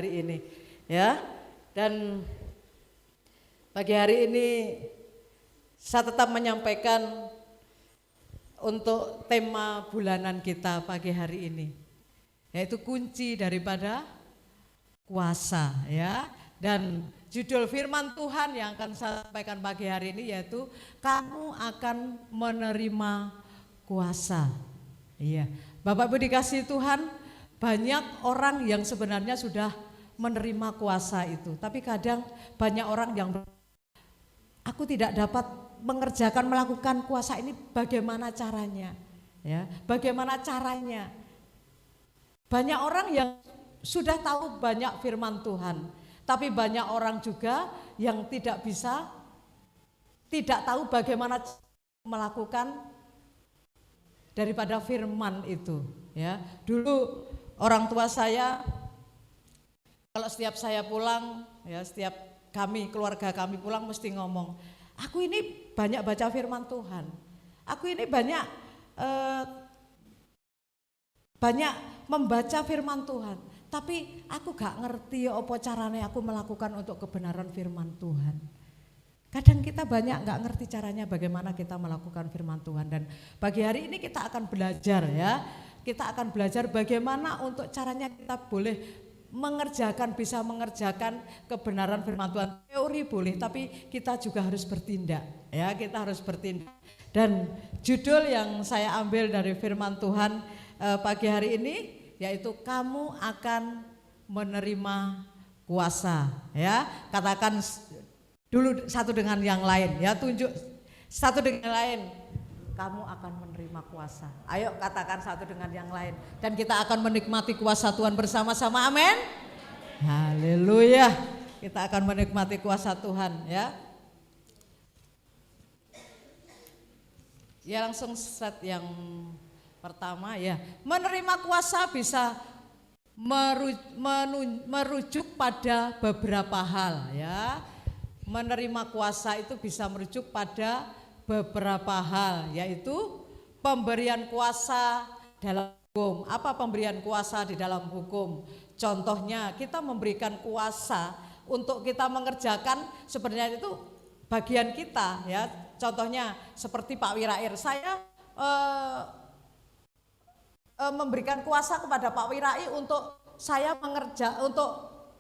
hari ini ya. Dan pagi hari ini saya tetap menyampaikan untuk tema bulanan kita pagi hari ini, yaitu kunci daripada kuasa ya. Dan judul firman Tuhan yang akan saya sampaikan pagi hari ini yaitu kamu akan menerima kuasa. Iya, Bapak Ibu dikasihi Tuhan, banyak orang yang sebenarnya sudah menerima kuasa itu, tapi kadang banyak orang yang aku tidak dapat mengerjakan, melakukan kuasa ini, bagaimana caranya ya, bagaimana caranya. Banyak orang yang sudah tahu banyak firman Tuhan, tapi banyak orang juga yang tidak bisa, tidak tahu bagaimana melakukan daripada firman itu ya. Dulu orang tua saya, kalau setiap saya pulang ya, setiap kami, keluarga kami pulang mesti ngomong, aku ini banyak baca firman Tuhan, aku ini banyak membaca firman Tuhan, tapi aku gak ngerti apa caranya aku melakukan untuk kebenaran firman Tuhan. Kadang kita banyak gak ngerti caranya bagaimana kita melakukan firman Tuhan. Dan pagi hari ini kita akan belajar ya, kita akan belajar bagaimana untuk caranya kita boleh mengerjakan, bisa mengerjakan kebenaran firman Tuhan. Teori boleh, tapi kita juga harus bertindak ya, kita harus bertindak. Dan judul yang saya ambil dari firman Tuhan pagi hari ini yaitu kamu akan menerima kuasa ya. Katakan dulu satu dengan yang lain ya, tunjuk satu dengan yang lain, kamu akan menerima kuasa. Ayo katakan satu dengan yang lain, dan kita akan menikmati kuasa Tuhan bersama-sama, amin. Haleluya, kita akan menikmati kuasa Tuhan ya. Ya langsung set yang pertama ya, menerima kuasa bisa merujuk pada beberapa hal ya. Menerima kuasa itu bisa merujuk pada beberapa hal, yaitu pemberian kuasa dalam hukum. Apa pemberian kuasa di dalam hukum? Contohnya kita memberikan kuasa untuk kita mengerjakan sebenarnya itu bagian kita ya. Contohnya seperti Pak Wirair, saya memberikan kuasa kepada Pak Wirai untuk saya untuk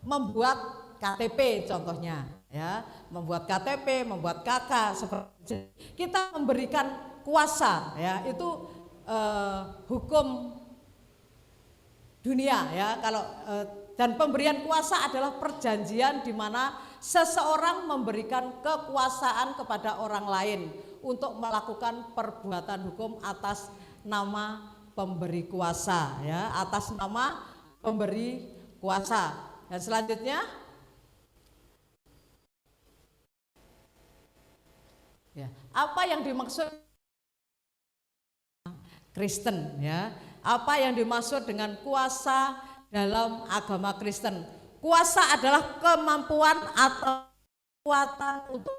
membuat KTP contohnya ya, membuat KTP, membuat KK, seperti kita memberikan kuasa ya, itu hukum dunia ya. Kalau dan pemberian kuasa adalah perjanjian di mana seseorang memberikan kekuasaan kepada orang lain untuk melakukan perbuatan hukum atas nama pemberi kuasa ya, atas nama pemberi kuasa. Dan selanjutnya ya, apa yang dimaksud Kristen ya? Apa yang dimaksud dengan kuasa dalam agama Kristen? Kuasa adalah kemampuan atau kekuatan untuk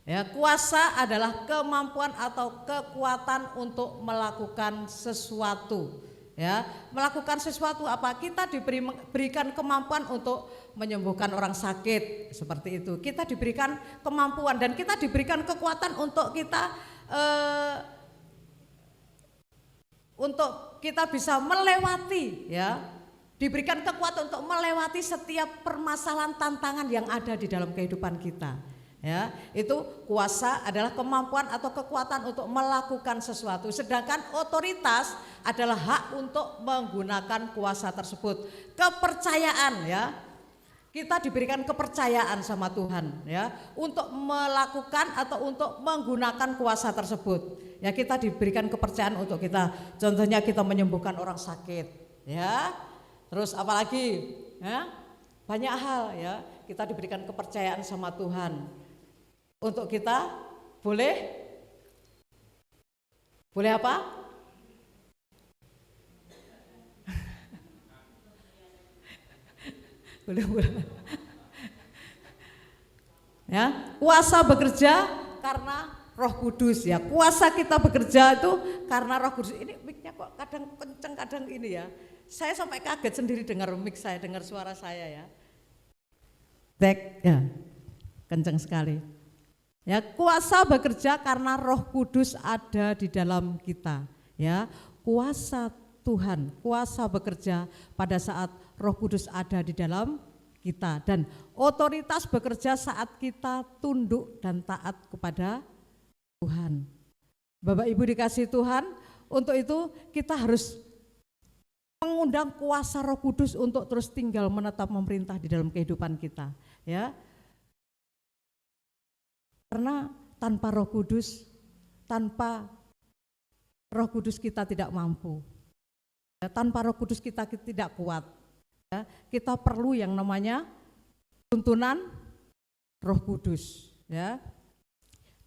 ya, kuasa adalah kemampuan atau kekuatan untuk melakukan sesuatu. Ya, melakukan sesuatu apa? Kita diberikan kemampuan untuk menyembuhkan orang sakit seperti itu. Kita diberikan kemampuan dan kita diberikan kekuatan untuk kita bisa melewati ya. Diberikan kekuatan untuk melewati setiap permasalahan, tantangan yang ada di dalam kehidupan kita. Ya, itu kuasa adalah kemampuan atau kekuatan untuk melakukan sesuatu, sedangkan otoritas adalah hak untuk menggunakan kuasa tersebut. Kepercayaan ya, kita diberikan kepercayaan sama Tuhan ya, untuk melakukan atau untuk menggunakan kuasa tersebut. Ya, kita diberikan kepercayaan untuk kita, contohnya kita menyembuhkan orang sakit ya. Terus apalagi ya, banyak hal ya, kita diberikan kepercayaan sama Tuhan untuk kita boleh apa? boleh ya, kuasa bekerja karena Roh Kudus ya. Kuasa kita bekerja itu karena Roh Kudus. Ini mic-nya kok kadang kenceng, kadang ini ya. Saya sampai kaget sendiri dengar mic saya, dengar suara saya ya. Tek ya, kenceng sekali. Ya, kuasa bekerja karena Roh Kudus ada di dalam kita. Ya, kuasa Tuhan, kuasa bekerja pada saat Roh Kudus ada di dalam kita, dan otoritas bekerja saat kita tunduk dan taat kepada Tuhan. Bapak Ibu dikasih Tuhan, untuk itu kita harus mengundang kuasa Roh Kudus untuk terus tinggal menetap memerintah di dalam kehidupan kita, ya. Karena tanpa Roh Kudus kita tidak mampu. Ya, tanpa Roh Kudus kita tidak kuat. Ya, kita perlu yang namanya tuntunan Roh Kudus. Ya.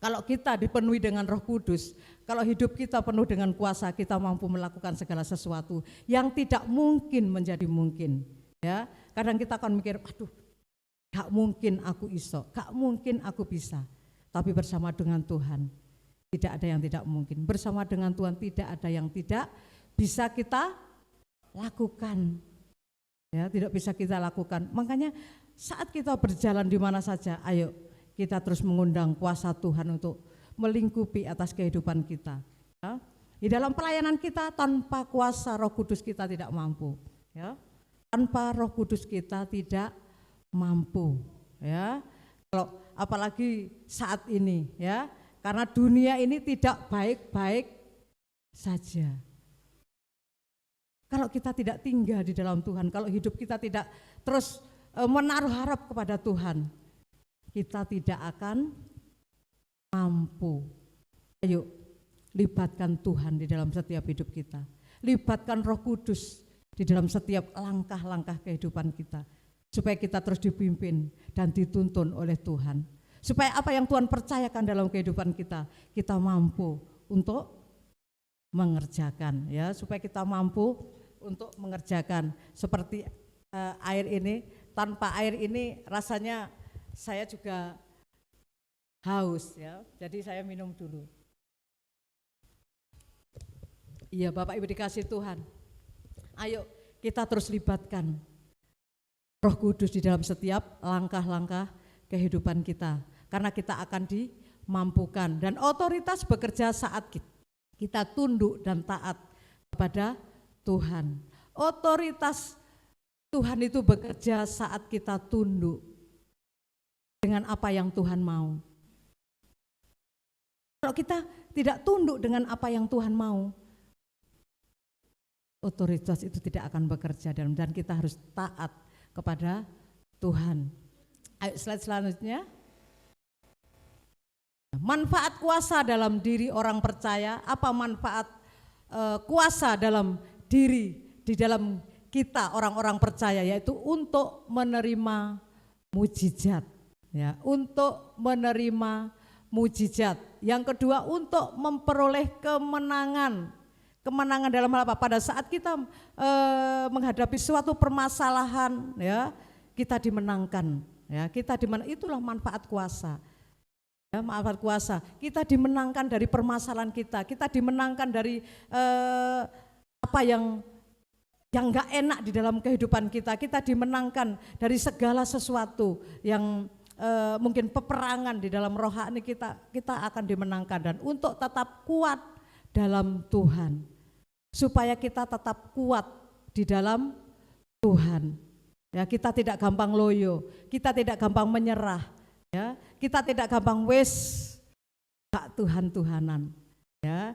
Kalau kita dipenuhi dengan Roh Kudus, kalau hidup kita penuh dengan kuasa, kita mampu melakukan segala sesuatu yang tidak mungkin menjadi mungkin. Ya, kadang kita akan mikir, aduh, gak mungkin aku iso, gak mungkin aku bisa. Tapi bersama dengan Tuhan tidak ada yang tidak mungkin. Bersama dengan Tuhan tidak ada yang tidak bisa kita lakukan. Ya, tidak bisa kita lakukan. Makanya saat kita berjalan di mana saja, ayo kita terus mengundang kuasa Tuhan untuk melingkupi atas kehidupan kita. Ya. Di dalam pelayanan kita tanpa kuasa Roh Kudus kita tidak mampu. Ya. Tanpa Roh Kudus kita tidak mampu. Ya. Kalau apalagi saat ini, ya, karena dunia ini tidak baik-baik saja. Kalau kita tidak tinggal di dalam Tuhan, kalau hidup kita tidak terus menaruh harap kepada Tuhan, kita tidak akan mampu. Ayo, libatkan Tuhan di dalam setiap hidup kita. Libatkan Roh Kudus di dalam setiap langkah-langkah kehidupan kita. Supaya kita terus dipimpin dan dituntun oleh Tuhan. Supaya apa yang Tuhan percayakan dalam kehidupan kita, kita mampu untuk mengerjakan, ya, supaya kita mampu untuk mengerjakan. Seperti air ini, tanpa air ini rasanya saya juga haus, ya. Jadi saya minum dulu. Iya, Bapak Ibu dikasih Tuhan. Ayo kita terus libatkan Roh Kudus di dalam setiap langkah-langkah kehidupan kita. Karena kita akan dimampukan dan otoritas bekerja saat kita tunduk dan taat kepada Tuhan. Otoritas Tuhan itu bekerja saat kita tunduk dengan apa yang Tuhan mau. Kalau kita tidak tunduk dengan apa yang Tuhan mau, otoritas itu tidak akan bekerja dan kita harus taat kepada Tuhan. Ayo slide selanjutnya. Manfaat kuasa dalam diri orang percaya. Apa manfaat kuasa dalam di dalam kita orang-orang percaya, yaitu untuk menerima mujizat, ya, untuk menerima mujizat. Yang kedua, untuk memperoleh kemenangan. Kemenangan dalam hal apa? Pada saat kita menghadapi suatu permasalahan, ya, kita dimenangkan, ya, itulah manfaat kuasa. Ya, manfaat kuasa. Kita dimenangkan dari permasalahan kita dimenangkan dari apa yang enggak enak di dalam kehidupan kita dimenangkan dari segala sesuatu yang mungkin peperangan di dalam rohani kita akan dimenangkan, dan untuk tetap kuat dalam Tuhan, supaya kita tetap kuat di dalam Tuhan. Ya, kita tidak gampang loyo, kita tidak gampang menyerah, ya, kita tidak gampang gak Tuhan-Tuhanan, ya,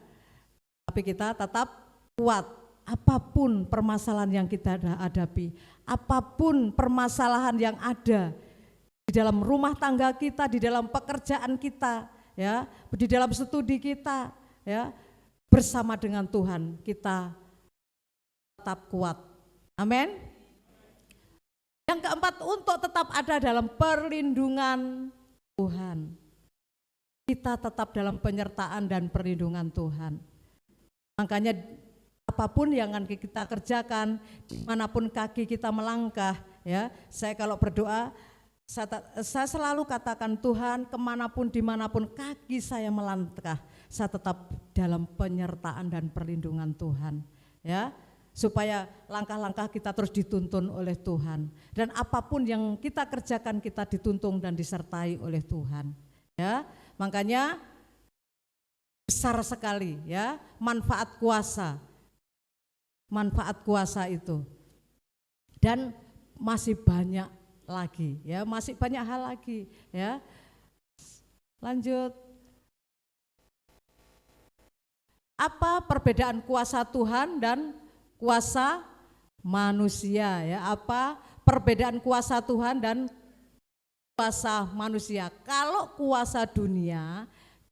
tapi kita tetap kuat apapun permasalahan yang kita hadapi, apapun permasalahan yang ada di dalam rumah tangga kita, di dalam pekerjaan kita, ya, di dalam studi kita, ya, bersama dengan Tuhan kita tetap kuat. Amin. Yang keempat, untuk tetap ada dalam perlindungan Tuhan. Kita tetap dalam penyertaan dan perlindungan Tuhan. Makanya apapun yang akan kita kerjakan, dimanapun kaki kita melangkah, ya, saya kalau berdoa Saya selalu katakan, Tuhan, kemanapun dimanapun kaki saya melangkah, saya tetap dalam penyertaan dan perlindungan Tuhan, ya, supaya langkah-langkah kita terus dituntun oleh Tuhan, dan apapun yang kita kerjakan kita dituntun dan disertai oleh Tuhan, ya. Makanya besar sekali, ya, manfaat kuasa itu, dan masih banyak lagi, ya, masih banyak hal lagi, ya. Lanjut. Apa perbedaan kuasa Tuhan dan kuasa manusia, ya? Apa perbedaan kuasa Tuhan dan kuasa manusia? Kalau kuasa dunia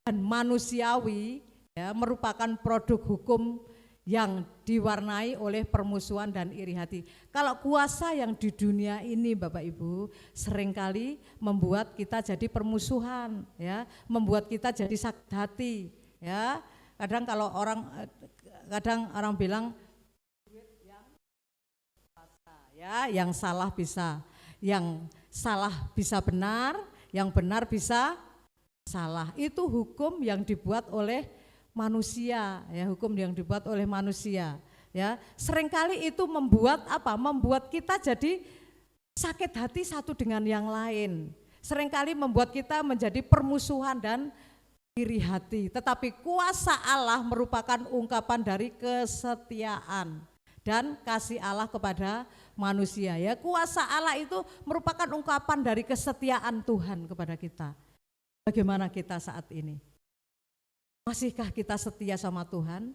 dan manusiawi, ya, merupakan produk hukum yang diwarnai oleh permusuhan dan iri hati. Kalau kuasa yang di dunia ini, Bapak Ibu, seringkali membuat kita jadi permusuhan, ya, membuat kita jadi sakit hati, ya. Kadang orang bilang ya, yang salah bisa benar, yang benar bisa salah. Itu hukum yang dibuat oleh manusia, ya, hukum yang dibuat oleh manusia, ya. Seringkali itu membuat apa? Membuat kita jadi sakit hati satu dengan yang lain. Seringkali membuat kita menjadi permusuhan dan iri hati. Tetapi kuasa Allah merupakan ungkapan dari kesetiaan dan kasih Allah kepada manusia, ya. Kuasa Allah itu merupakan ungkapan dari kesetiaan Tuhan kepada kita. Bagaimana kita saat ini? Masihkah kita setia sama Tuhan?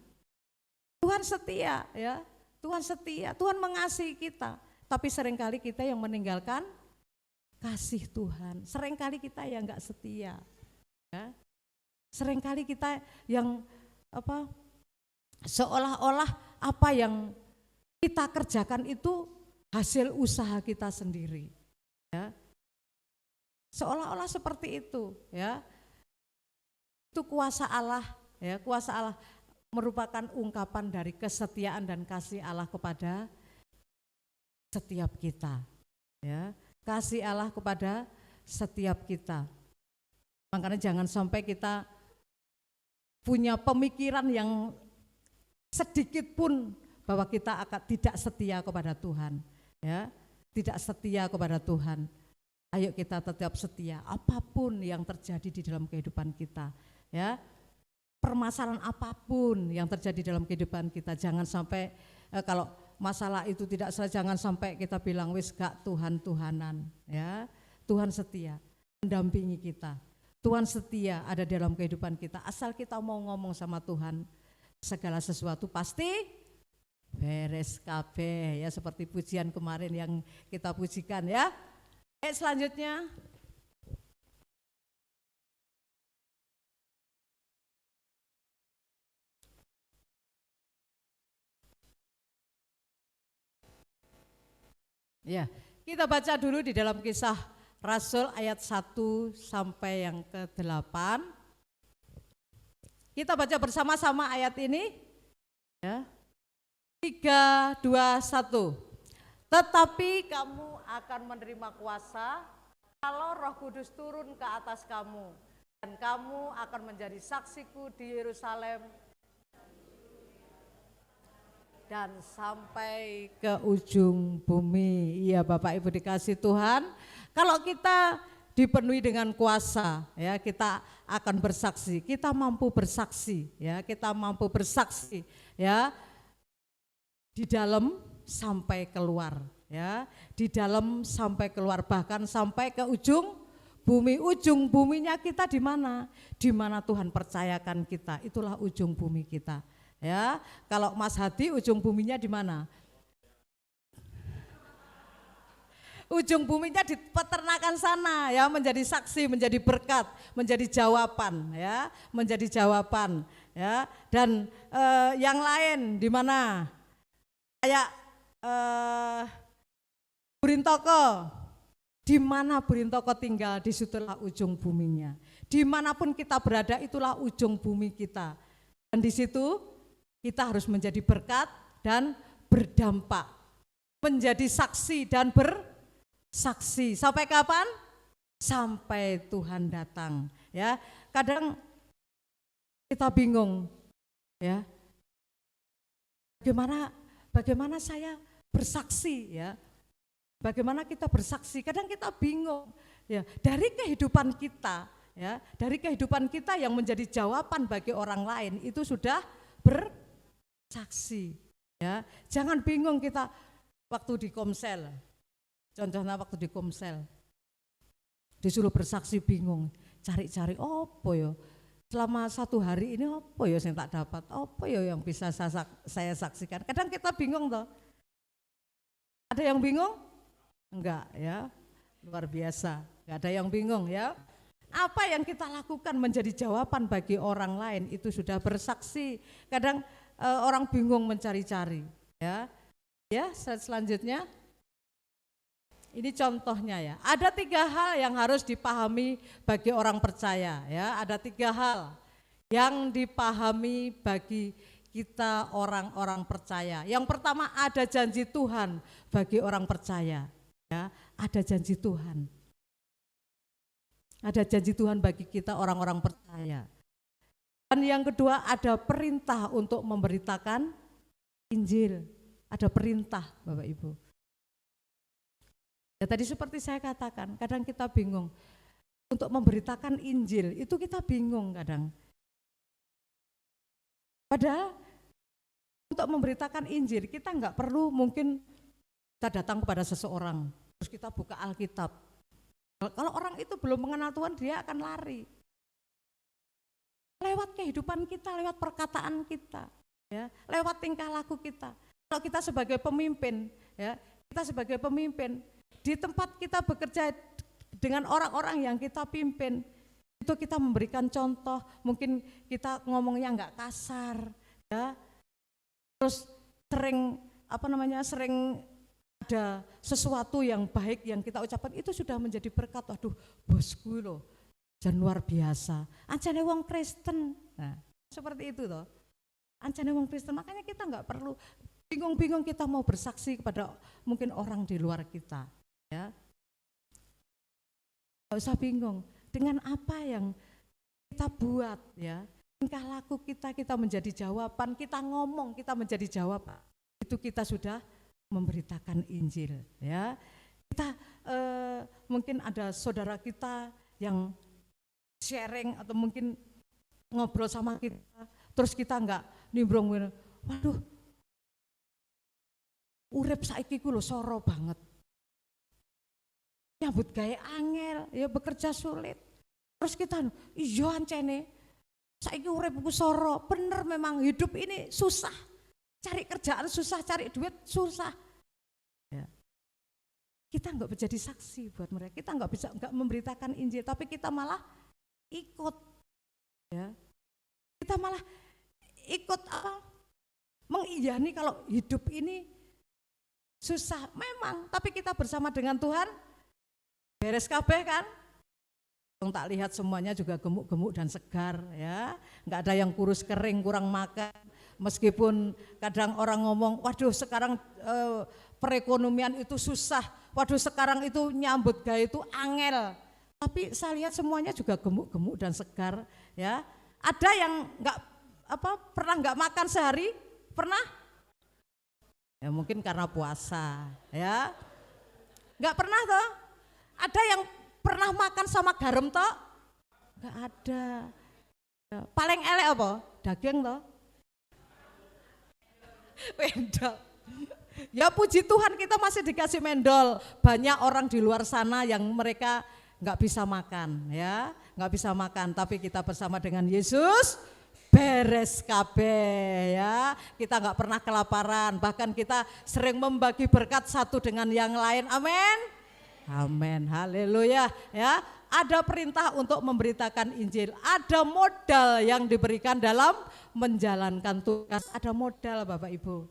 Tuhan setia, ya. Tuhan setia, Tuhan mengasihi kita. Tapi seringkali kita yang meninggalkan kasih Tuhan. Seringkali kita yang enggak setia, ya. Seringkali kita yang seolah-olah apa yang kita kerjakan itu hasil usaha kita sendiri, ya. Seolah-olah seperti itu, ya. Itu kuasa Allah, ya. Kuasa Allah merupakan ungkapan dari kesetiaan dan kasih Allah kepada setiap kita, ya. Kasih Allah kepada setiap kita. Makanya jangan sampai kita punya pemikiran yang sedikit pun bahwa kita akan tidak setia kepada Tuhan, ya. Tidak setia kepada Tuhan. Ayo kita tetap setia apapun yang terjadi di dalam kehidupan kita, ya. Permasalahan apapun yang terjadi dalam kehidupan kita, jangan sampai kalau masalah itu tidak selesai, jangan sampai kita bilang wis gak Tuhan-Tuhanan, ya. Tuhan setia mendampingi kita. Tuhan setia ada dalam kehidupan kita. Asal kita mau ngomong sama Tuhan, segala sesuatu pasti beres kabeh, ya, seperti pujian kemarin yang kita pujikan, ya. Selanjutnya ya, kita baca dulu di dalam Kisah Rasul ayat 1 sampai yang ke-8. Kita baca bersama-sama ayat ini, ya. 3, 2, 1. Tetapi kamu akan menerima kuasa kalau Roh Kudus turun ke atas kamu, dan kamu akan menjadi saksiku di Yerusalem dan sampai ke ujung bumi. Iya, Bapak Ibu dikasih Tuhan, kalau kita dipenuhi dengan kuasa, ya, kita akan bersaksi, kita mampu bersaksi, ya, kita mampu bersaksi, ya, di dalam sampai keluar, ya, di dalam sampai keluar, bahkan sampai ke ujung bumi. Ujung buminya kita di mana? Di mana Tuhan percayakan kita, itulah ujung bumi kita, ya. Kalau Mas Hadi ujung buminya di mana? Ujung buminya di peternakan sana, ya, menjadi saksi, menjadi berkat, menjadi jawaban, ya, menjadi jawaban, ya. Dan yang lain di mana? Kayak Burintoko, di mana Burintoko tinggal, di situlah ujung buminya. Dimanapun kita berada, itulah ujung bumi kita. Dan di situ kita harus menjadi berkat dan berdampak, menjadi saksi dan bersaksi. Sampai kapan? sampai Tuhan datang. Ya, kadang kita bingung, ya. Bagaimana saya bersaksi, ya? Bagaimana kita bersaksi? Kadang kita bingung, ya. Dari kehidupan kita, ya, dari kehidupan kita yang menjadi jawaban bagi orang lain itu sudah bersaksi, ya. Jangan bingung kita waktu di Komsel. Contohnya waktu di Komsel, disuruh bersaksi bingung, cari-cari apa ya? Selama 1 hari ini apa ya yang tak dapat? Apa ya yang bisa saya saksikan? Kadang kita bingung toh. Ada yang bingung? Enggak ya, luar biasa. Enggak ada yang bingung ya. Apa yang kita lakukan menjadi jawaban bagi orang lain itu sudah bersaksi. Kadang orang bingung mencari-cari ya. Ya, selanjutnya. Ini contohnya ya. Ada 3 hal yang harus dipahami bagi orang percaya ya. Ada 3 hal yang dipahami bagi kita orang-orang percaya. Yang pertama, ada janji Tuhan bagi orang percaya. Ya, ada janji Tuhan. Ada janji Tuhan bagi kita orang-orang percaya. Dan yang kedua, ada perintah untuk memberitakan Injil. Ada perintah, Bapak Ibu. Ya, tadi seperti saya katakan, kadang kita bingung untuk memberitakan Injil, itu kita bingung kadang. Padahal untuk memberitakan Injil kita nggak perlu mungkin kita datang kepada seseorang, terus kita buka Alkitab. Kalau orang itu belum mengenal Tuhan, dia akan lari. Lewat kehidupan kita, lewat perkataan kita, ya, lewat tingkah laku kita. Kalau kita sebagai pemimpin, ya, kita sebagai pemimpin, di tempat kita bekerja dengan orang-orang yang kita pimpin, itu kita memberikan contoh, mungkin kita ngomongnya enggak kasar, ya. Terus sering sering ada sesuatu yang baik yang kita ucapkan, itu sudah menjadi berkat. Waduh, bosku loh, jan luar biasa. Ancane wong Kristen. Nah, seperti itu toh. Ancane wong Kristen, makanya kita enggak perlu bingung-bingung kita mau bersaksi kepada mungkin orang di luar kita. Ya, nggak usah bingung dengan apa yang kita buat, ya, tingkah laku kita menjadi jawaban, kita ngomong kita menjadi jawaban, itu kita sudah memberitakan Injil, ya. Kita mungkin ada saudara kita yang sharing atau mungkin ngobrol sama kita, terus kita nggak nimbrung, waduh, urip saiki ku lho soro banget. Nyambut gawe angel, ya bekerja sulit. Terus kita, iya ancene, saiki uripku soro, bener memang hidup ini susah. Cari kerjaan susah, cari duit susah. Ya. Kita enggak menjadi saksi buat mereka, kita enggak memberitakan Injil, tapi kita malah ikut. Ya. Kita malah ikut mengiyani kalau hidup ini susah memang, tapi kita bersama dengan Tuhan beres kabeh kan? Yang tak lihat semuanya juga gemuk-gemuk dan segar, ya. Enggak ada yang kurus kering, kurang makan. Meskipun kadang orang ngomong, waduh sekarang perekonomian itu susah, waduh sekarang itu nyambut gawe itu angel. Tapi saya lihat semuanya juga gemuk-gemuk dan segar, ya. Ada yang pernah enggak makan sehari? Pernah? Ya mungkin karena puasa, ya. Enggak pernah toh? Ada yang pernah makan sama garam toh? Enggak ada. Ya, paling elek apa? Daging toh? Mendol. Ya puji Tuhan kita masih dikasih mendol. Banyak orang di luar sana yang mereka enggak bisa makan, ya, enggak bisa makan. Tapi kita bersama dengan Yesus beres kabeh, ya. Kita enggak pernah kelaparan. Bahkan kita sering membagi berkat satu dengan yang lain. Amin. Amin, haleluya, ya. Ada perintah untuk memberitakan Injil, ada modal yang diberikan dalam menjalankan tugas, ada modal Bapak Ibu.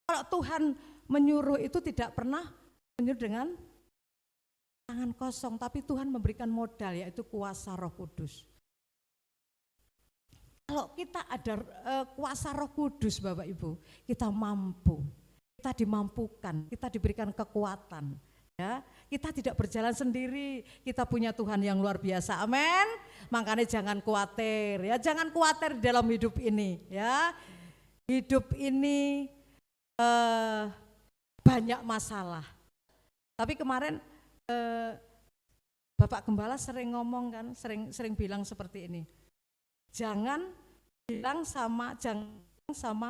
Kalau Tuhan menyuruh itu tidak pernah menyuruh dengan tangan kosong, tapi Tuhan memberikan modal, yaitu kuasa Roh Kudus. Kalau kita ada kuasa Roh Kudus Bapak Ibu, kita mampu, kita dimampukan, kita diberikan kekuatan. Ya, kita tidak berjalan sendiri, kita punya Tuhan yang luar biasa, amin. Makanya jangan khawatir, ya, jangan khawatir dalam hidup ini, ya. Hidup ini banyak masalah. Tapi kemarin Bapak Gembala sering ngomong kan, sering bilang seperti ini. Jangan bilang sama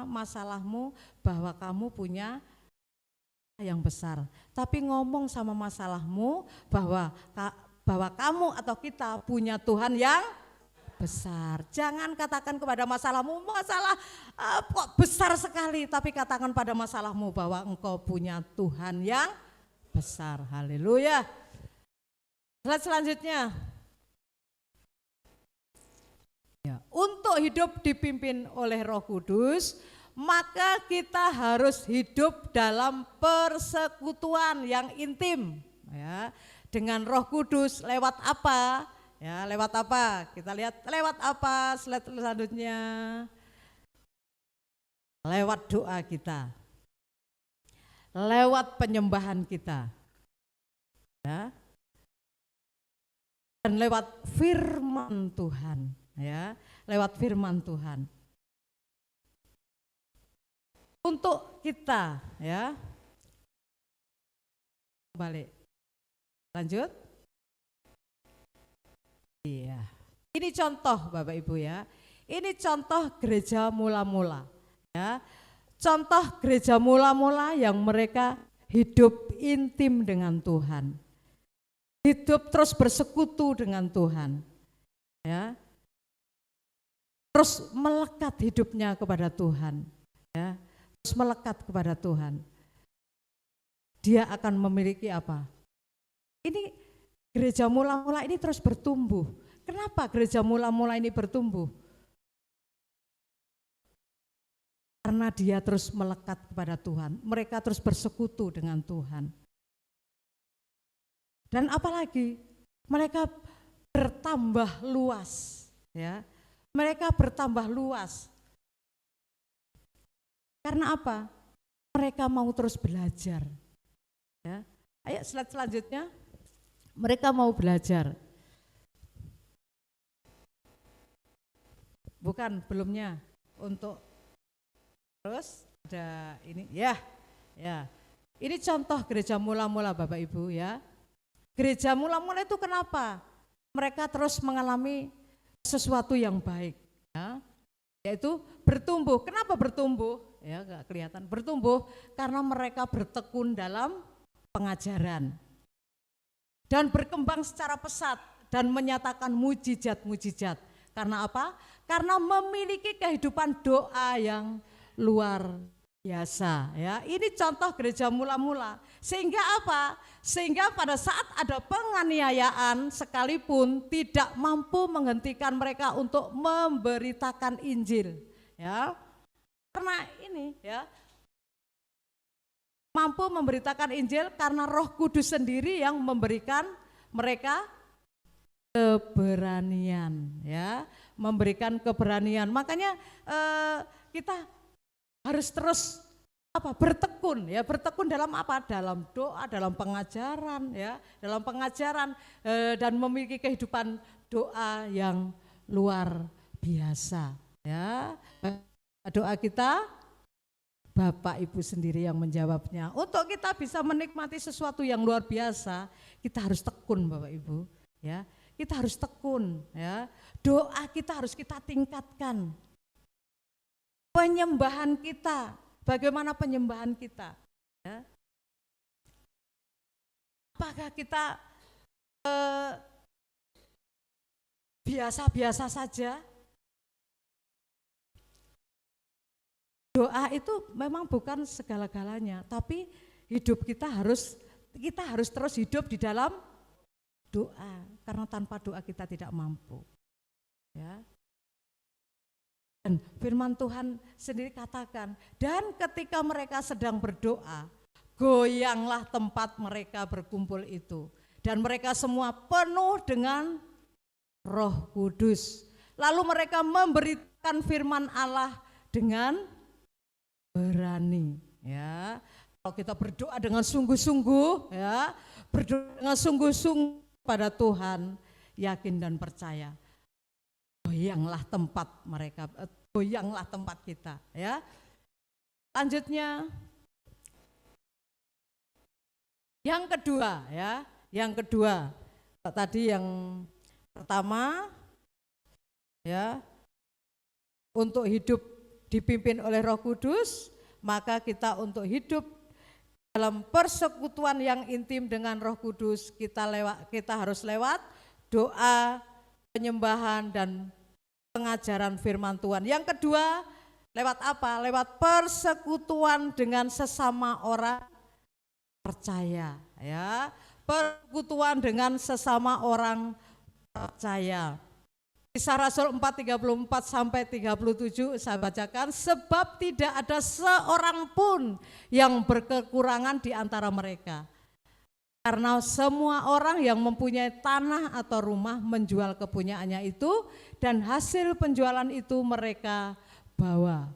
masalahmu bahwa kamu punya yang besar, tapi ngomong sama masalahmu bahwa kamu atau kita punya Tuhan yang besar. Jangan katakan kepada masalahmu, masalah kok besar sekali, tapi katakan pada masalahmu bahwa engkau punya Tuhan yang besar. Haleluya. Slide selanjutnya. Ya, untuk hidup dipimpin oleh Roh Kudus, maka kita harus hidup dalam persekutuan yang intim, ya, dengan Roh Kudus. Lewat apa? Ya, lewat apa? Kita lihat lewat apa? Slide selanjutnya. Lewat doa kita, lewat penyembahan kita, ya, dan lewat firman Tuhan, ya, lewat firman Tuhan. Untuk kita, ya, balik, lanjut. Iya, ini contoh Bapak Ibu, ya, ini contoh gereja mula-mula, ya, contoh gereja mula-mula yang mereka hidup intim dengan Tuhan, hidup terus bersekutu dengan Tuhan, ya, terus melekat hidupnya kepada Tuhan, ya, melekat kepada Tuhan. Dia akan memiliki apa? Ini gereja mula-mula ini terus bertumbuh. Kenapa gereja mula-mula ini bertumbuh? Karena dia terus melekat kepada Tuhan. Mereka terus bersekutu dengan Tuhan. Dan apalagi mereka bertambah luas, ya. Mereka bertambah luas. Karena apa? Mereka mau terus belajar. Ya. Ayo slide selanjutnya. Mereka mau belajar. Bukan, belumnya. Untuk terus ada ini, ya. Ini contoh gereja mula-mula Bapak Ibu, ya. Gereja mula-mula itu kenapa? Mereka terus mengalami sesuatu yang baik, ya. Yaitu bertumbuh. Kenapa bertumbuh? Ya, enggak kelihatan. Bertumbuh karena mereka bertekun dalam pengajaran dan berkembang secara pesat dan menyatakan mujizat-mujizat. Karena apa? Karena memiliki kehidupan doa yang luar biasa, ya. Ini contoh gereja mula-mula. Sehingga apa? Sehingga pada saat ada penganiayaan sekalipun tidak mampu menghentikan mereka untuk memberitakan Injil, ya. Karena ini, ya, mampu memberitakan Injil karena Roh Kudus sendiri yang memberikan mereka keberanian, ya, memberikan keberanian. Makanya kita harus terus bertekun, ya, bertekun dalam apa? Dalam doa, dalam pengajaran, ya, dalam pengajaran dan memiliki kehidupan doa yang luar biasa, ya. Doa kita Bapak Ibu sendiri yang menjawabnya. Untuk kita bisa menikmati sesuatu yang luar biasa, kita harus tekun Bapak Ibu, ya. Kita harus tekun, ya. Doa kita harus kita tingkatkan. Penyembahan kita, bagaimana penyembahan kita, ya. Apakah kita biasa-biasa saja? Doa itu memang bukan segala-galanya, tapi hidup kita harus terus hidup di dalam doa, karena tanpa doa kita tidak mampu, ya. Dan firman Tuhan sendiri katakan, dan ketika mereka sedang berdoa, goyanglah tempat mereka berkumpul itu, dan mereka semua penuh dengan Roh Kudus. Lalu mereka memberikan firman Allah dengan berani, ya. Kalau kita berdoa dengan sungguh-sungguh, ya, berdoa dengan sungguh-sungguh pada Tuhan, yakin dan percaya, goyanglah tempat mereka, goyanglah tempat kita, ya. Lanjutnya, yang kedua, ya, yang kedua, tadi yang pertama, ya, untuk hidup dipimpin oleh Roh Kudus, maka kita untuk hidup dalam persekutuan yang intim dengan Roh Kudus, kita harus lewat doa, penyembahan dan pengajaran firman Tuhan. Yang kedua, lewat apa? Lewat persekutuan dengan sesama orang percaya, ya. Persekutuan dengan sesama orang percaya. Kisah Rasul 4:34 sampai 37 saya bacakan, sebab tidak ada seorang pun yang berkekurangan di antara mereka. Karena semua orang yang mempunyai tanah atau rumah menjual kepunyaannya itu, dan hasil penjualan itu mereka bawa.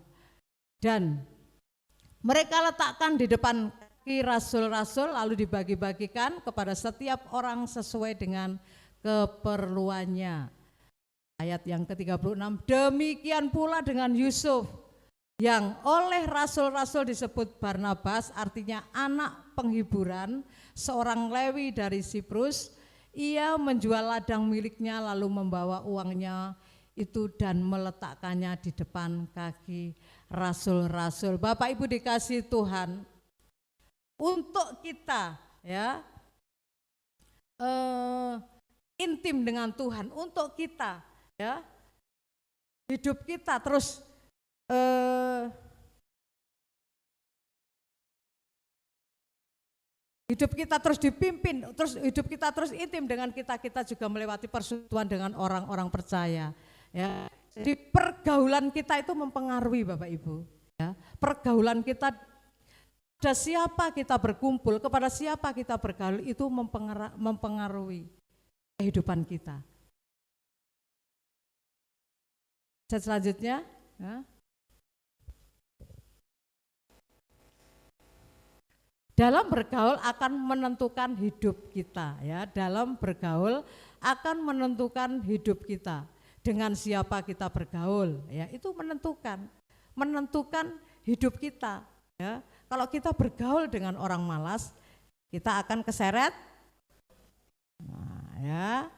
Dan mereka letakkan di depan kaki rasul-rasul, lalu dibagi-bagikan kepada setiap orang sesuai dengan keperluannya. Ayat yang ke-36, demikian pula dengan Yusuf yang oleh rasul-rasul disebut Barnabas, artinya anak penghiburan, seorang Lewi dari Siprus. Ia menjual ladang miliknya lalu membawa uangnya itu dan meletakkannya di depan kaki rasul-rasul. Bapak Ibu dikasihi Tuhan, untuk kita, ya, intim dengan Tuhan, untuk kita, ya, hidup kita terus dipimpin, terus hidup kita terus intim dengan kita juga melewati persekutuan dengan orang-orang percaya, ya. Jadi pergaulan kita itu mempengaruhi Bapak Ibu, ya. Pergaulan kita, pada siapa kita berkumpul, kepada siapa kita bergaul itu mempengaruhi kehidupan kita. Selanjutnya, ya. Dalam bergaul akan menentukan hidup kita, ya. Dalam bergaul akan menentukan hidup kita. Dengan siapa kita bergaul, ya, itu menentukan hidup kita, ya. Kalau kita bergaul dengan orang malas, kita akan keseret. Nah, ya.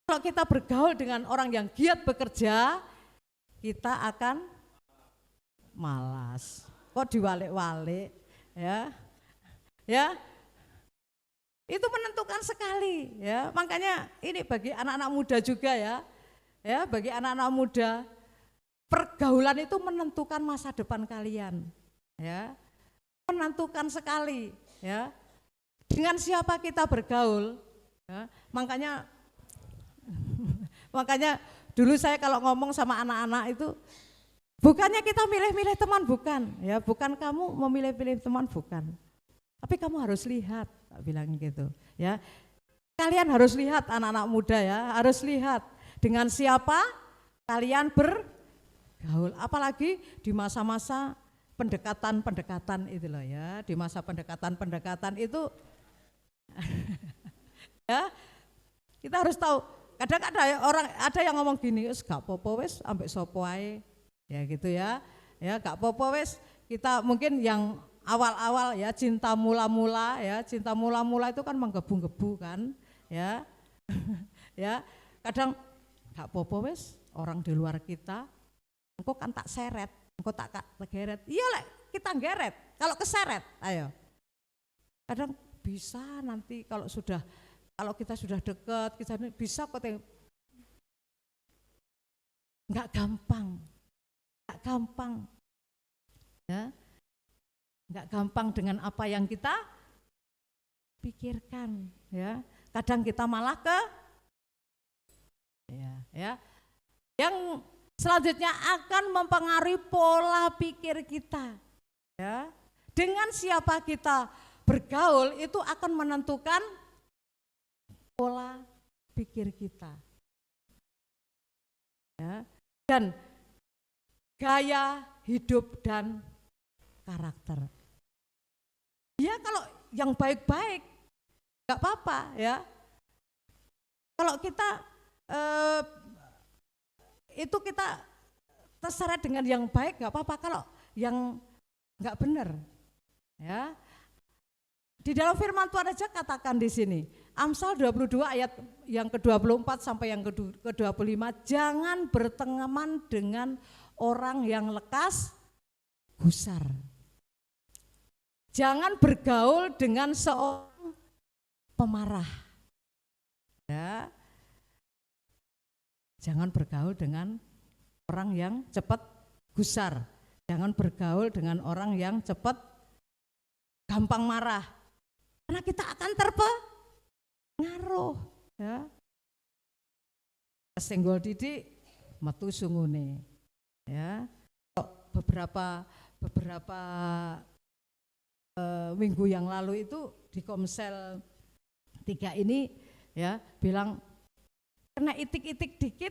Kalau kita bergaul dengan orang yang giat bekerja, kita akan malas. Kok diwalik-walik, ya? Ya, itu menentukan sekali, ya. Makanya ini bagi anak-anak muda juga, ya, bagi anak-anak muda, pergaulan itu menentukan masa depan kalian, ya, menentukan sekali, ya. Dengan siapa kita bergaul, ya. Makanya dulu saya kalau ngomong sama anak-anak itu, bukannya kita milih-milih teman, bukan, ya, bukan kamu memilih-pilih teman, bukan. Tapi kamu harus lihat, tak bilang gitu, ya. Kalian harus lihat anak-anak muda, ya, harus lihat dengan siapa kalian bergaul, apalagi di masa-masa pendekatan itu loh, ya, di masa pendekatan itu ya, kita harus tahu. Kadang ada yang ngomong gini, wis gak apa-apa wis ambek sapa ae, ya gitu, ya. Ya gak apa-apa wis, kita mungkin yang awal-awal, ya, cinta mula-mula, ya, cinta mula-mula itu kan menggebu-gebu kan, ya. Ya, kadang gak apa-apa wis, orang di luar kita, engko kan tak seret, engko tak geret. Iya lek, kita geret. Kalau keseret, ayo. Kadang bisa nanti kalau kita sudah dekat, kita bisa kok, nggak gampang, ya, nggak gampang dengan apa yang kita pikirkan, ya. Kadang kita malah ya. Yang selanjutnya akan mempengaruhi pola pikir kita, ya. Dengan siapa kita bergaul itu akan menentukan pola pikir kita, ya, dan gaya hidup dan karakter. Ya kalau yang baik-baik Gak apa-apa ya. Kalau kita itu kita terseret dengan yang baik gak apa-apa, kalau yang gak benar ya. Di dalam firman Tuhan aja katakan di sini, Amsal 22 ayat yang ke-24 sampai yang ke-25, jangan berteman dengan orang yang lekas gusar. Jangan bergaul dengan seorang pemarah. Ya. Jangan bergaul dengan orang yang cepat gusar. Jangan bergaul dengan orang yang cepat gampang marah. Karena kita akan terpengaruh. Ya. Senggol didik metu sungune. Ya. Beberapa minggu yang lalu itu di Komsel 3 ini ya bilang kena itik-itik dikit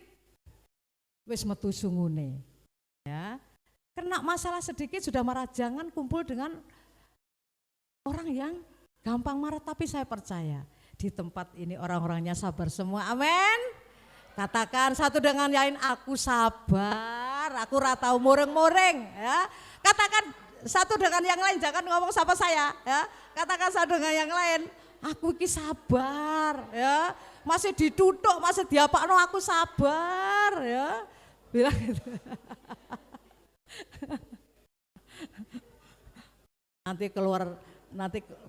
wis metu sungune ya, kena masalah sedikit sudah marah. Jangan kumpul dengan orang yang gampang marah, tapi saya percaya di tempat ini orang-orangnya sabar semua, amin. Katakan satu dengan lain, aku sabar, aku ratau mureng-mureng ya. Katakan satu dengan yang lain, jangan ngomong sama saya ya. Katakan satu dengan yang lain, aku iki sabar ya. Masih ditutuk, masih diapakno, aku sabar ya. Bilang gitu. nanti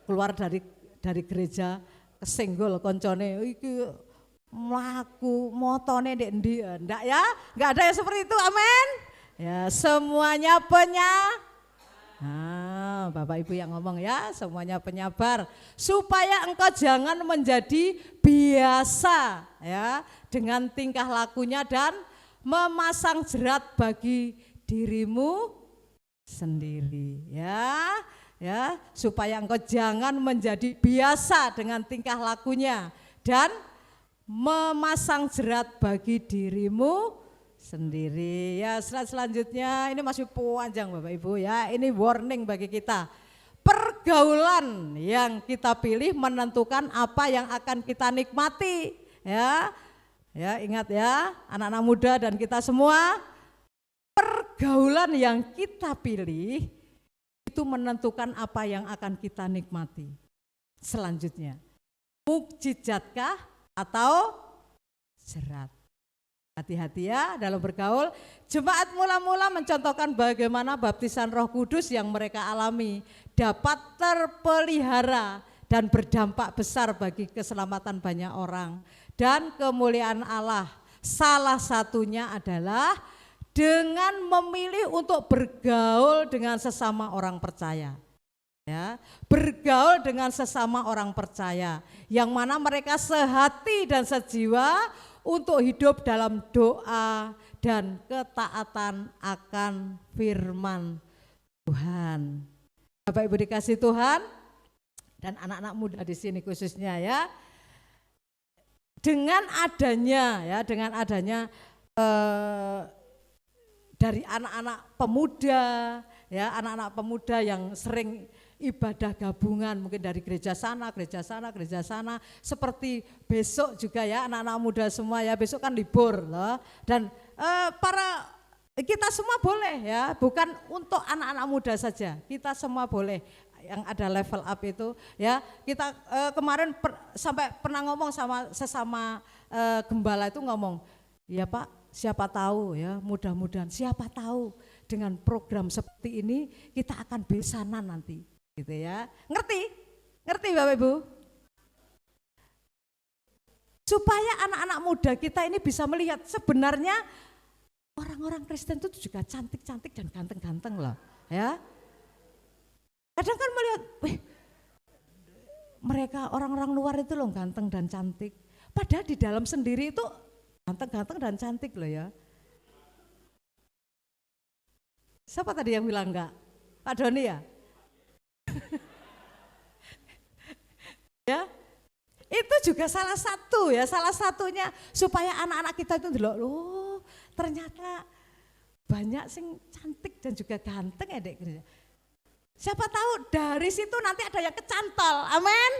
keluar dari gereja kesenggol koncone iki mlaku motone ndek ndi, ndak ya? Enggak ada yang seperti itu, amin. Ya, semuanya Bapak Ibu yang ngomong ya, semuanya penyabar supaya engkau jangan menjadi biasa ya dengan tingkah lakunya dan memasang jerat bagi dirimu sendiri ya. Ya, supaya engkau jangan menjadi biasa dengan tingkah lakunya dan memasang jerat bagi dirimu sendiri. Ya, selanjutnya ini masih panjang Bapak Ibu ya. Ini warning bagi kita. Pergaulan yang kita pilih menentukan apa yang akan kita nikmati ya. Ya, ingat ya, anak-anak muda dan kita semua, pergaulan yang kita pilih itu menentukan apa yang akan kita nikmati. Selanjutnya, mukjizatkah atau jerat? Hati-hati ya dalam bergaul. Jemaat mula-mula mencontohkan bagaimana baptisan Roh Kudus yang mereka alami dapat terpelihara dan berdampak besar bagi keselamatan banyak orang dan kemuliaan Allah. Salah satunya adalah dengan memilih untuk bergaul dengan sesama orang percaya. Ya, bergaul dengan sesama orang percaya yang mana mereka sehati dan sejiwa untuk hidup dalam doa dan ketaatan akan firman Tuhan. Bapak Ibu dikasih Tuhan dan anak-anak muda di sini khususnya ya. Dengan adanya dari anak-anak pemuda ya, anak-anak pemuda yang sering ibadah gabungan mungkin dari gereja sana, seperti besok juga ya anak-anak muda semua ya, besok kan libur loh. Dan kita semua boleh ya, bukan untuk anak-anak muda saja, kita semua boleh yang ada level up itu ya. Kita kemarin sampai pernah ngomong sama sesama gembala itu ngomong, ya Pak, siapa tahu ya, mudah-mudahan siapa tahu dengan program seperti ini kita akan besanan nanti gitu ya. Ngerti Bapak Ibu? Supaya anak-anak muda kita ini bisa melihat sebenarnya orang-orang Kristen itu juga cantik-cantik dan ganteng-ganteng loh ya. Kadang kan melihat, mereka orang-orang luar itu loh ganteng dan cantik, padahal di dalam sendiri itu ganteng-ganteng dan cantik loh ya. Siapa tadi yang bilang enggak? Pak Doni ya? Ya, itu juga salah satunya supaya anak-anak kita itu loh, ternyata banyak sing cantik dan juga ganteng ya Dek. Siapa tahu dari situ nanti ada yang kecantol, amin.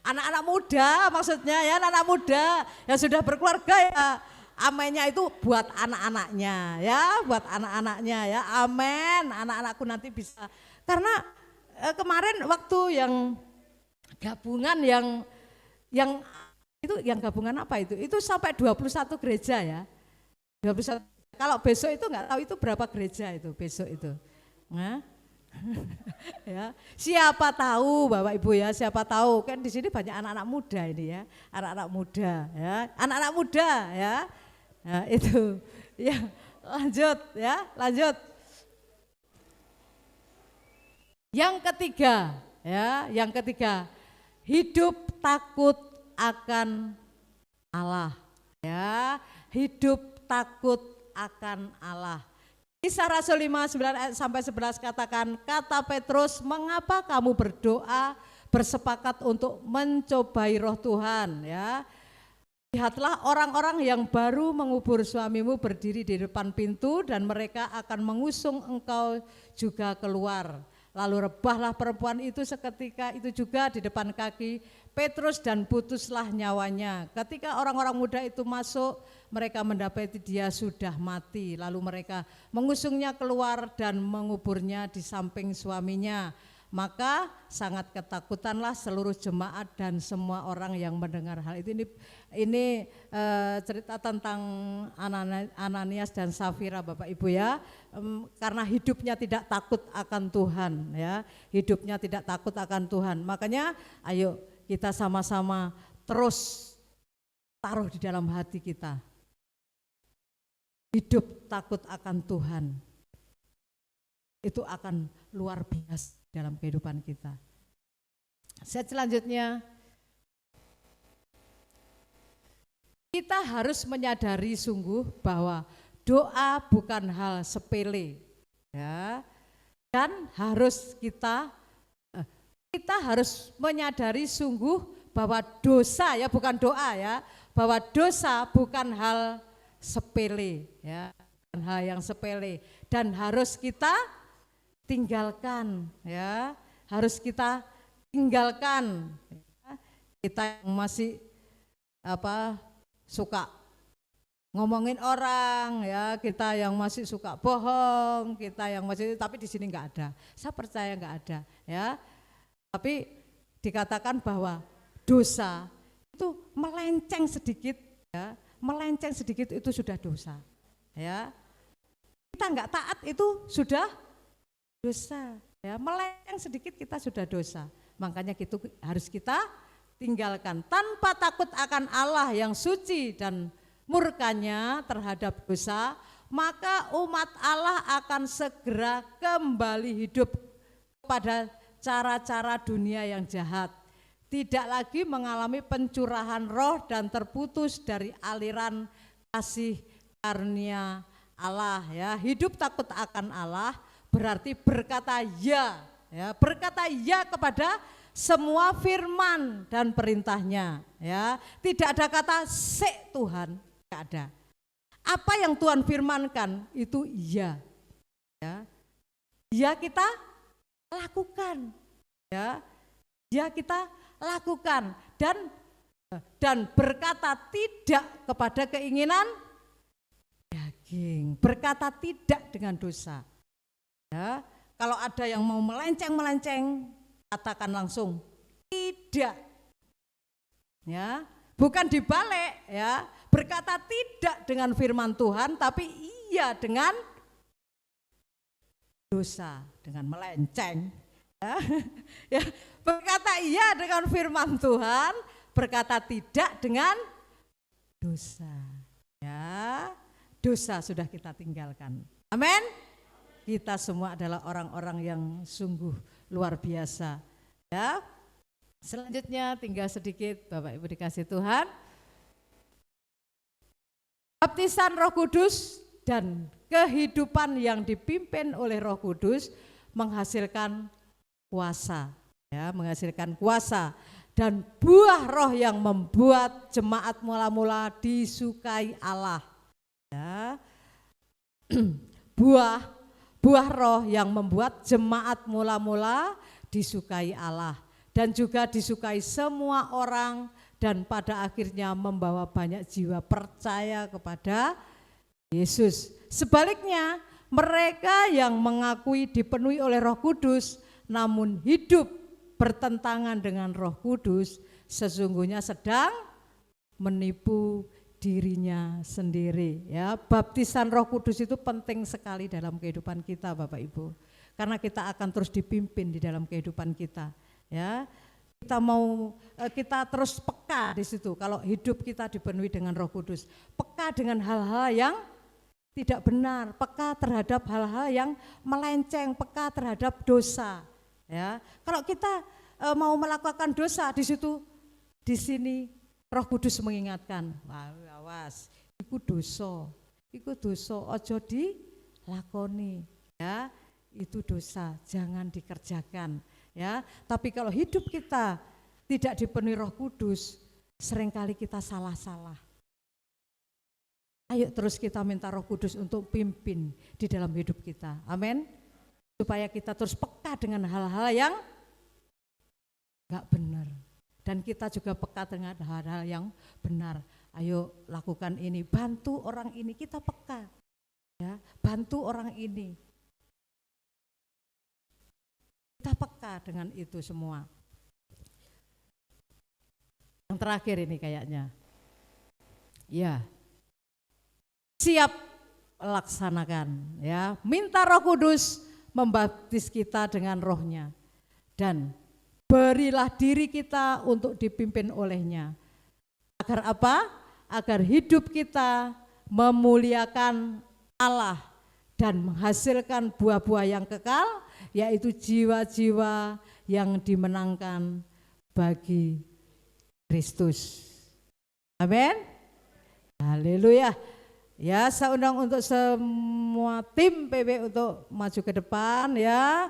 Anak-anak muda maksudnya ya, anak-anak muda yang sudah berkeluarga ya. Amennya itu buat anak-anaknya ya, buat anak-anaknya ya. Amin. Anak-anakku nanti bisa. Karena kemarin waktu yang gabungan yang itu yang gabungan apa itu? Itu sampai 21 gereja ya. 21. Kalau besok itu enggak tahu itu berapa gereja itu besok itu. Nah, ya, siapa tahu Bapak Ibu ya, siapa tahu kan di sini banyak anak-anak muda ini ya, anak-anak muda ya, anak-anak muda ya. Nah, itu ya, lanjut ya, lanjut. Yang ketiga ya, yang ketiga, hidup takut akan Allah ya, hidup takut akan Allah. Kisah Rasul 5, 9 sampai 11 katakan, kata Petrus, mengapa kamu berdoa bersepakat untuk mencobai roh Tuhan ya. Lihatlah orang-orang yang baru mengubur suamimu berdiri di depan pintu dan mereka akan mengusung engkau juga keluar. Lalu rebahlah perempuan itu seketika itu juga di depan kaki Petrus dan putuslah nyawanya. Ketika orang-orang muda itu masuk, mereka mendapati dia sudah mati. Lalu mereka mengusungnya keluar dan menguburnya di samping suaminya. Maka sangat ketakutanlah seluruh jemaat dan semua orang yang mendengar hal itu. Ini cerita tentang Ananias dan Safira Bapak Ibu ya. Karena hidupnya tidak takut akan Tuhan ya. Hidupnya tidak takut akan Tuhan. Makanya ayo kita sama-sama terus taruh di dalam hati kita. Hidup takut akan Tuhan. Itu akan luar biasa dalam kehidupan kita. Selanjutnya, kita harus menyadari sungguh bahwa doa bukan hal sepele, ya. Dan harus kita harus menyadari sungguh bahwa dosa ya, bukan doa ya, bahwa dosa bukan hal sepele, ya, bukan hal yang sepele dan harus kita tinggalkan ya, harus kita tinggalkan ya. Kita yang masih suka ngomongin orang ya, kita yang masih suka bohong, kita yang masih, tapi di sini enggak ada. Saya percaya enggak ada ya. Tapi dikatakan bahwa dosa itu melenceng sedikit ya, melenceng sedikit itu sudah dosa ya. Kita enggak taat itu sudah dosa ya, melenceng sedikit kita sudah dosa. Makanya itu harus kita tinggalkan tanpa takut akan Allah yang suci dan murkanya terhadap dosa, maka umat Allah akan segera kembali hidup pada cara-cara dunia yang jahat, tidak lagi mengalami pencurahan roh dan terputus dari aliran kasih karunia Allah ya. Hidup takut akan Allah berarti berkata ya, berkata ya kepada semua firman dan perintahnya ya. Tidak ada kata sek Tuhan, tidak ada. Apa yang Tuhan firmankan itu iya ya. Ya kita lakukan ya. Ya kita lakukan dan berkata tidak kepada keinginan daging, berkata tidak dengan dosa. Ya, kalau ada yang mau melenceng, katakan langsung tidak. Ya, bukan dibalik ya, berkata tidak dengan firman Tuhan tapi iya dengan dosa, dengan melenceng. Ya, ya, berkata iya dengan firman Tuhan, berkata tidak dengan dosa. Ya, dosa sudah kita tinggalkan. Amin. Kita semua adalah orang-orang yang sungguh luar biasa ya. Selanjutnya tinggal sedikit Bapak Ibu dikasih Tuhan. Baptisan Roh Kudus dan kehidupan yang dipimpin oleh Roh Kudus menghasilkan kuasa ya, menghasilkan kuasa dan buah roh yang membuat jemaat mula-mula disukai Allah ya. Buah roh yang membuat jemaat mula-mula disukai Allah dan juga disukai semua orang, dan pada akhirnya membawa banyak jiwa percaya kepada Yesus. Sebaliknya, mereka yang mengakui dipenuhi oleh Roh Kudus namun hidup bertentangan dengan Roh Kudus sesungguhnya sedang menipu dirinya sendiri. Ya, baptisan Roh Kudus itu penting sekali dalam kehidupan kita, Bapak Ibu. Karena kita akan terus dipimpin di dalam kehidupan kita. Ya, kita terus peka di situ. Kalau hidup kita dipenuhi dengan Roh Kudus, peka dengan hal-hal yang tidak benar, peka terhadap hal-hal yang melenceng, peka terhadap dosa. Ya, kalau kita mau melakukan dosa di situ, di sini Roh Kudus mengingatkan, awas, iku dosa, ojo dilakoni, ya, itu dosa, jangan dikerjakan, ya. Tapi kalau hidup kita tidak dipenuhi Roh Kudus, seringkali kita salah-salah. Ayo terus kita minta Roh Kudus untuk pimpin di dalam hidup kita, amin. Supaya kita terus peka dengan hal-hal yang gak benar. Dan kita juga peka dengan hal-hal yang benar. Ayo lakukan ini, bantu orang ini, kita peka. Ya, bantu orang ini. Kita peka dengan itu semua. Yang terakhir ini kayaknya. Ya. Siap laksanakan, ya. Minta Roh Kudus membaptis kita dengan Roh-Nya, dan berilah diri kita untuk dipimpin oleh-Nya. Agar apa? Agar hidup kita memuliakan Allah dan menghasilkan buah-buah yang kekal, yaitu jiwa-jiwa yang dimenangkan bagi Kristus. Amin. Haleluya. Ya, saya undang untuk semua tim PB untuk maju ke depan, ya.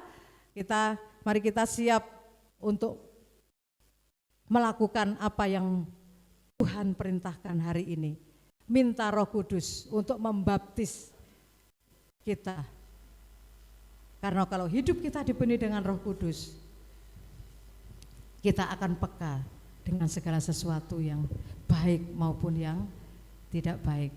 Mari kita siap untuk melakukan apa yang Tuhan perintahkan hari ini. Minta Roh Kudus untuk membaptis kita. Karena kalau hidup kita dipenuhi dengan Roh Kudus, kita akan peka dengan segala sesuatu yang baik maupun yang tidak baik.